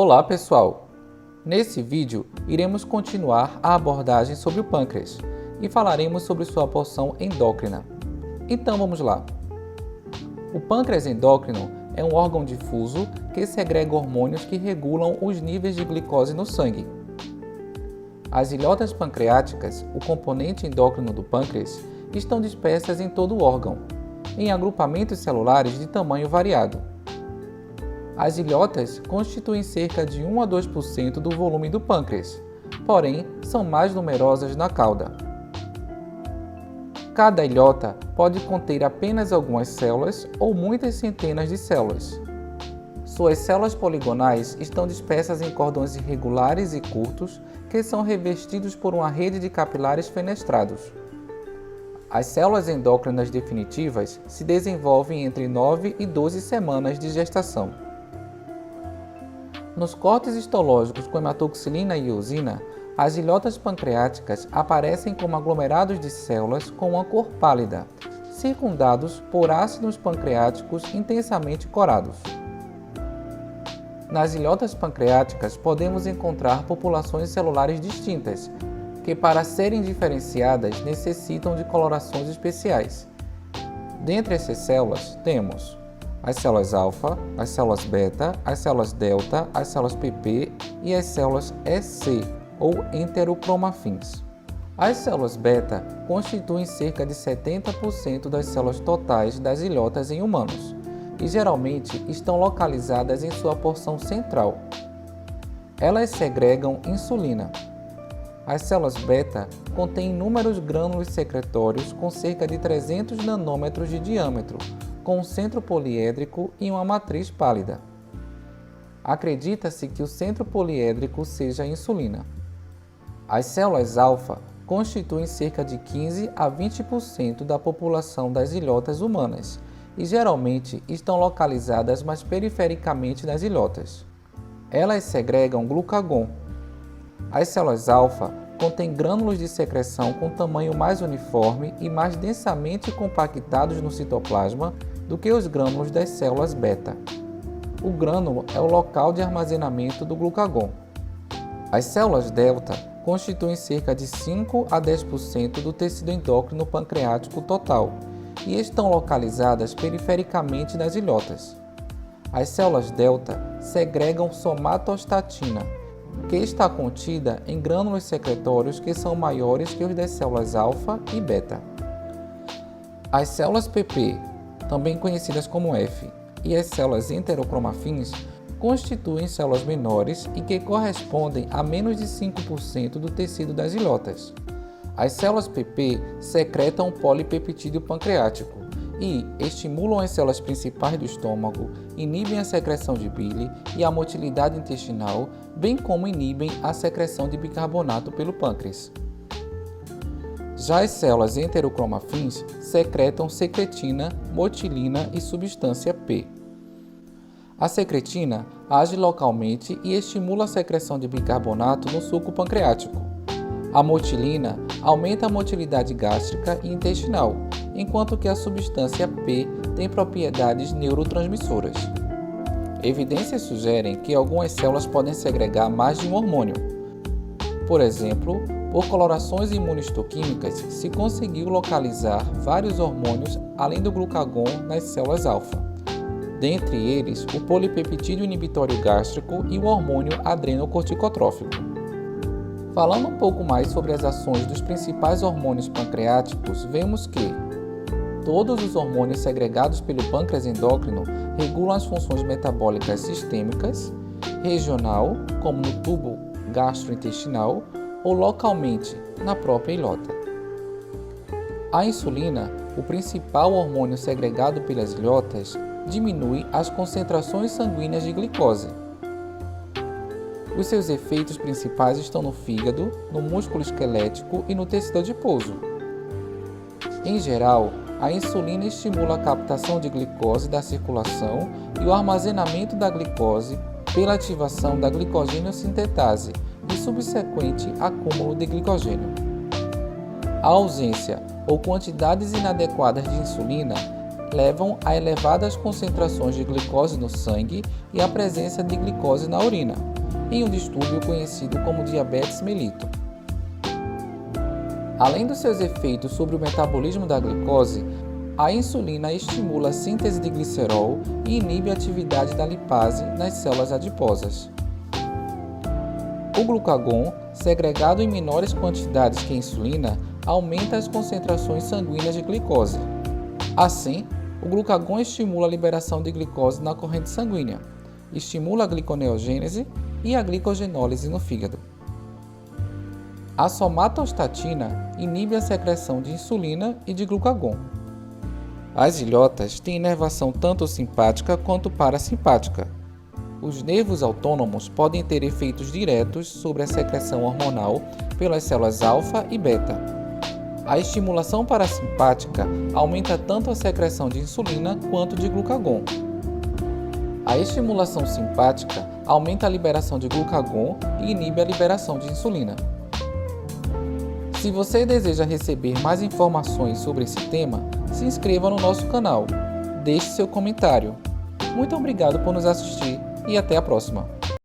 Olá pessoal! Nesse vídeo iremos continuar a abordagem sobre o pâncreas e falaremos sobre sua porção endócrina. Então vamos lá! O pâncreas endócrino é um órgão difuso que segrega hormônios que regulam os níveis de glicose no sangue. As ilhotas pancreáticas, o componente endócrino do pâncreas, estão dispersas em todo o órgão, em agrupamentos celulares de tamanho variado. As ilhotas constituem cerca de 1 a 2% do volume do pâncreas, porém são mais numerosas na cauda. Cada ilhota pode conter apenas algumas células ou muitas centenas de células. Suas células poligonais estão dispersas em cordões irregulares e curtos que são revestidos por uma rede de capilares fenestrados. As células endócrinas definitivas se desenvolvem entre 9 e 12 semanas de gestação. Nos cortes histológicos com hematoxilina e eosina, as ilhotas pancreáticas aparecem como aglomerados de células com uma cor pálida, circundados por ácidos pancreáticos intensamente corados. Nas ilhotas pancreáticas podemos encontrar populações celulares distintas, que para serem diferenciadas necessitam de colorações especiais. Dentre essas células temos as células alfa, as células beta, as células delta, as células PP e as células EC, ou enterocromafins. As células beta constituem cerca de 70% das células totais das ilhotas em humanos e geralmente estão localizadas em sua porção central. Elas segregam insulina. As células beta contêm inúmeros grânulos secretórios com cerca de 300 nanômetros de diâmetro, com um centro poliédrico e uma matriz pálida. Acredita-se que o centro poliédrico seja a insulina. As células alfa constituem cerca de 15 a 20% da população das ilhotas humanas e geralmente estão localizadas mais perifericamente nas ilhotas. Elas segregam glucagon. As células alfa contêm grânulos de secreção com tamanho mais uniforme e mais densamente compactados no citoplasma do que os grânulos das células beta. O grânulo é o local de armazenamento do glucagon. As células delta constituem cerca de 5 a 10% do tecido endócrino pancreático total e estão localizadas perifericamente nas ilhotas. As células delta segregam somatostatina, que está contida em grânulos secretórios que são maiores que os das células alfa e beta. As células PP, também conhecidas como F, e as células enterocromafins constituem células menores e que correspondem a menos de 5% do tecido das ilhotas. As células PP secretam o polipeptídeo pancreático e estimulam as células principais do estômago, inibem a secreção de bile e a motilidade intestinal, bem como inibem a secreção de bicarbonato pelo pâncreas. Já as células enterocromafins secretam secretina, motilina e substância P. A secretina age localmente e estimula a secreção de bicarbonato no suco pancreático. A motilina aumenta a motilidade gástrica e intestinal, enquanto que a substância P tem propriedades neurotransmissoras. Evidências sugerem que algumas células podem segregar mais de um hormônio. Por exemplo, por colorações imunistoquímicas se conseguiu localizar vários hormônios além do glucagon nas células alfa. Dentre eles, o polipeptídeo inibitório gástrico e o hormônio adrenocorticotrófico. Falando um pouco mais sobre as ações dos principais hormônios pancreáticos, vemos que todos os hormônios segregados pelo pâncreas endócrino regulam as funções metabólicas sistêmicas, regional, como no tubo gastrointestinal, ou localmente, na própria ilhota. A insulina, o principal hormônio segregado pelas ilhotas, diminui as concentrações sanguíneas de glicose. Os seus efeitos principais estão no fígado, no músculo esquelético e no tecido adiposo. Em geral, a insulina estimula a captação de glicose da circulação e o armazenamento da glicose pela ativação da glicogênio sintetase e subsequente acúmulo de glicogênio. A ausência ou quantidades inadequadas de insulina levam a elevadas concentrações de glicose no sangue e a presença de glicose na urina. em um distúrbio conhecido como diabetes mellitus. Além dos seus efeitos sobre o metabolismo da glicose, a insulina estimula a síntese de glicerol e inibe a atividade da lipase nas células adiposas. O glucagon, segregado em menores quantidades que a insulina, aumenta as concentrações sanguíneas de glicose. Assim, o glucagon estimula a liberação de glicose na corrente sanguínea, estimula a gliconeogênese e a glicogenólise no fígado. A somatostatina inibe a secreção de insulina e de glucagon. As ilhotas têm inervação tanto simpática quanto parasimpática. Os nervos autônomos podem ter efeitos diretos sobre a secreção hormonal pelas células alfa e beta. A estimulação parasimpática aumenta tanto a secreção de insulina quanto de glucagon. A estimulação simpática aumenta a liberação de glucagon e inibe a liberação de insulina. Se você deseja receber mais informações sobre esse tema, se inscreva no nosso canal, deixe seu comentário. Muito obrigado por nos assistir e até a próxima!